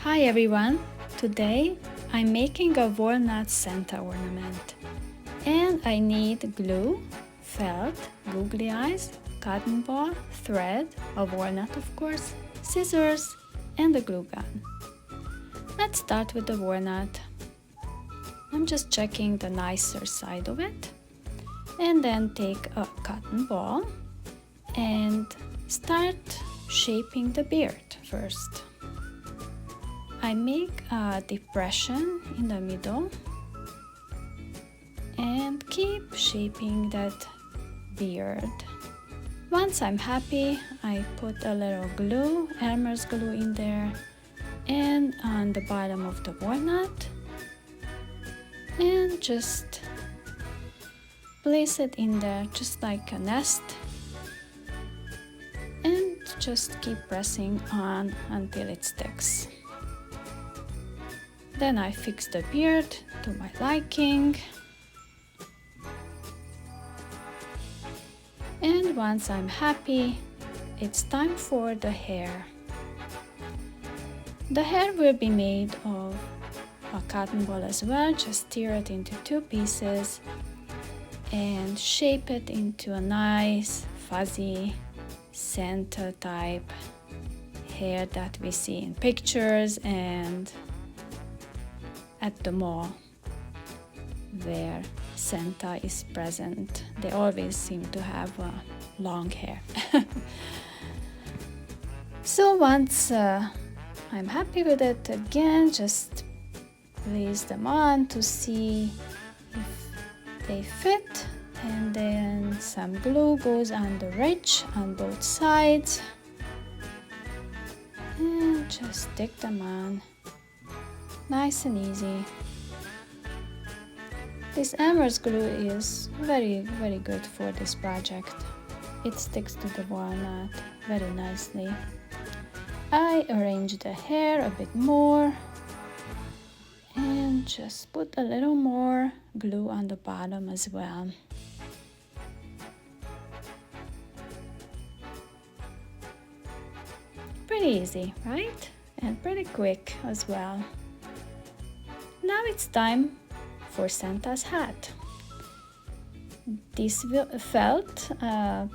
Hi everyone! Today I'm making a Walnut Santa ornament and I need glue, felt, googly eyes, cotton ball, thread, a walnut of course, scissors and a glue gun. Let's start with the walnut. I'm just checking the nicer side of it and then take a cotton ball and start shaping the beard first. I make a depression in the middle and keep shaping that beard. Once I'm happy, I put a little glue, Elmer's glue in there and on the bottom of the walnut and just place it in there just like a nest and just keep pressing on until it sticks. Then I fix the beard to my liking. And once I'm happy, it's time for the hair. The hair will be made of a cotton ball as well. Just tear it into two pieces and shape it into a nice fuzzy Santa type hair that we see in pictures and at the mall where Santa is present. They always seem to have long hair. So once I'm happy with it, again just place them on to see if they fit, and then some glue goes on the ridge on both sides and just stick them on. Nice and easy. This Elmer's glue is very good for this project. It sticks to the walnut very nicely. I arrange the hair a bit more and just put a little more glue on the bottom as well. Pretty easy, right? And pretty quick as well. Now it's time for Santa's hat. This felt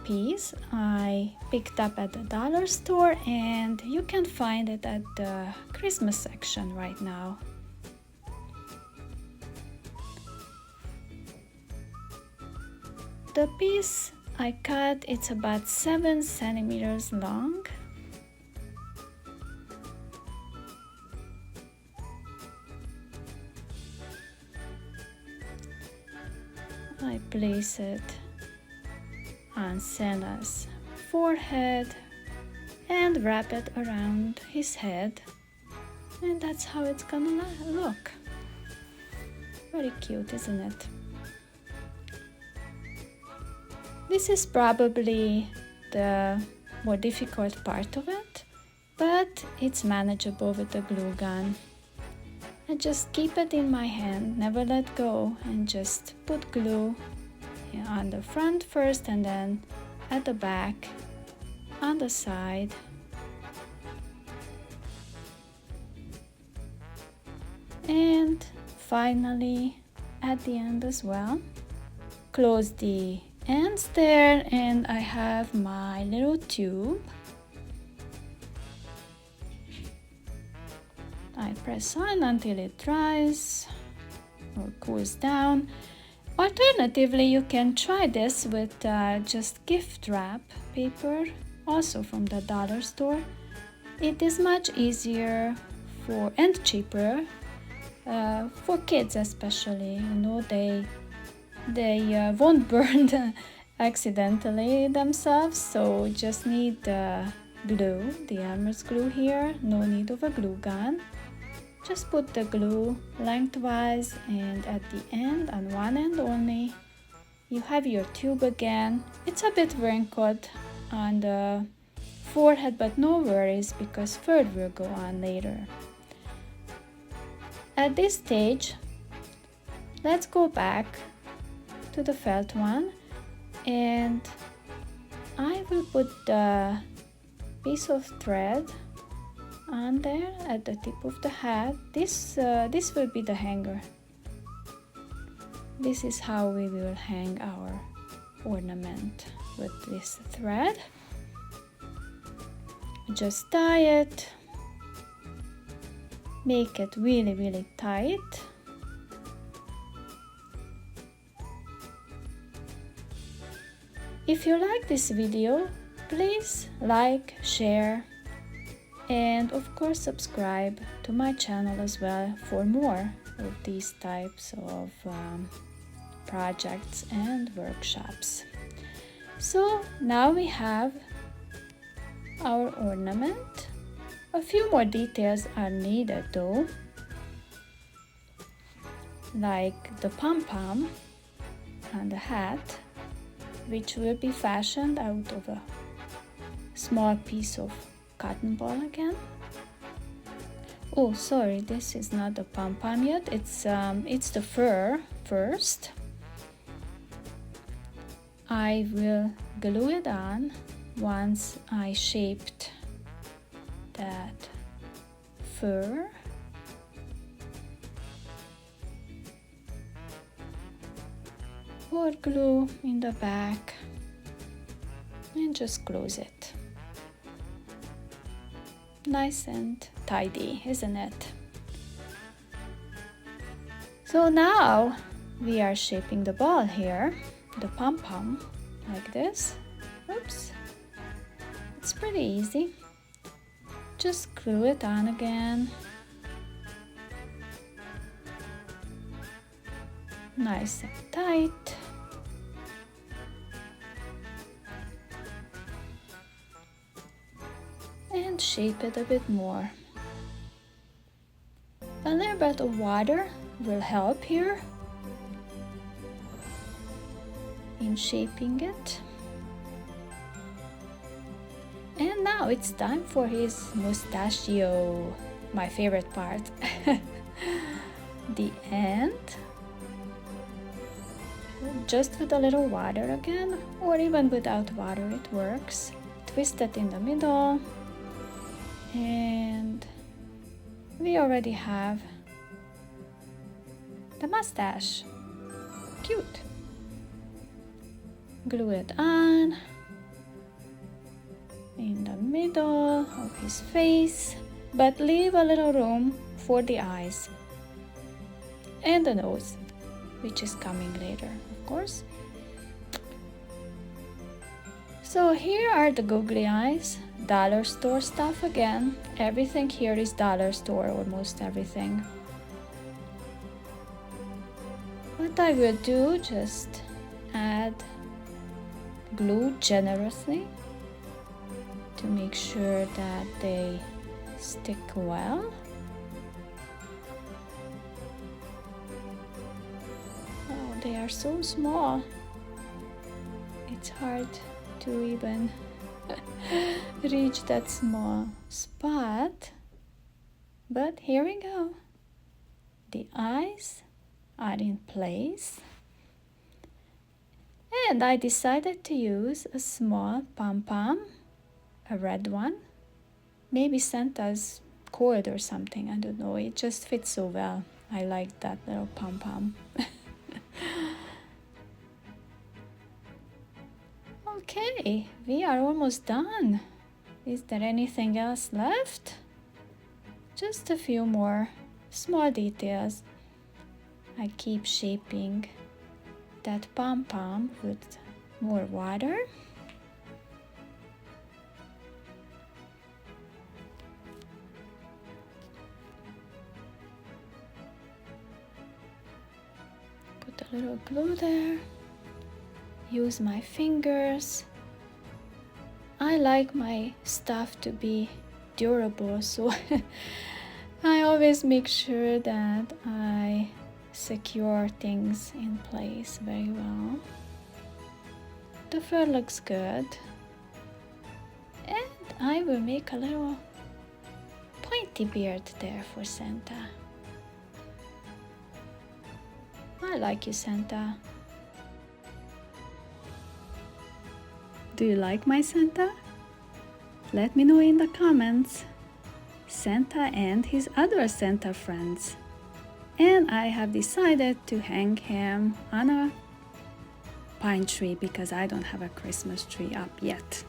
piece I picked up at the dollar store, and you can find it at the Christmas section right now. The piece I cut, it's about 7 centimeters long. I place it on Santa's forehead and wrap it around his head, and that's how it's gonna look. Very cute, isn't it? This is probably the more difficult part of it, but it's manageable with the glue gun. I just keep it in my hand, never let go, and just put glue on the front first and then at the back, on the side. And finally at the end as well. Close the ends there and I have my little tube. I press on until it dries or cools down. Alternatively, you can try this with just gift wrap paper, also from the dollar store. It is much easier and cheaper for kids especially. You know, they won't burn accidentally themselves, so just need the glue, the Elmer's glue here. No need of a glue gun. Just put the glue lengthwise, and at the end, on one end only, you have your tube again. It's a bit wrinkled on the forehead, but no worries because fur will go on later. At this stage, let's go back to the felt one, and I will put the piece of thread on there at the tip of the hat. This will be the hanger. This is how we will hang our ornament with this thread. Just tie it, make it really tight. If you like this video, please like, share, and of course subscribe to my channel as well for more of these types of projects and workshops. So now we have our ornament. A few more details are needed though, like the pom-pom on the hat, which will be fashioned out of a small piece of cotton ball again. Oh, sorry, this is not the pom-pom yet. It's the fur first. I will glue it on once I shaped that fur. Pour glue in the back and just close it. Nice and tidy, isn't it? So now we are shaping the ball here, the pom-pom, like this. Oops, it's pretty easy. Just glue it on again. Nice and tight. And shape it a bit more. A little bit of water will help here in shaping it. And now it's time for his mustachio, my favorite part. The end. Just with a little water again, or even without water it works. Twist it in the middle, and we already have the mustache. Cute. Glue it on in the middle of his face, but leave a little room for the eyes and the nose, which is coming later, of course. So here are the googly eyes. Dollar store stuff again. Everything here is dollar store, almost everything. What I will do, just add glue generously to make sure that they stick well. Oh, they are so small. It's hard to even reach that small spot. But here we go. The eyes are in place. And I decided to use a small pom-pom, a red one. Maybe Santa's cord or something, I don't know. It just fits so well. I like that little pom-pom. Okay, we are almost done. Is there anything else left? Just a few more small details. I keep shaping that pom-pom with more water. Put a little glue there. Use my fingers. I like my stuff to be durable, so I always make sure that I secure things in place very well. The fur looks good. And I will make a little pointy beard there for Santa. I like you, Santa. Do you like my Santa? Let me know in the comments. Santa and his other Santa friends. And I have decided to hang him on a pine tree because I don't have a Christmas tree up yet.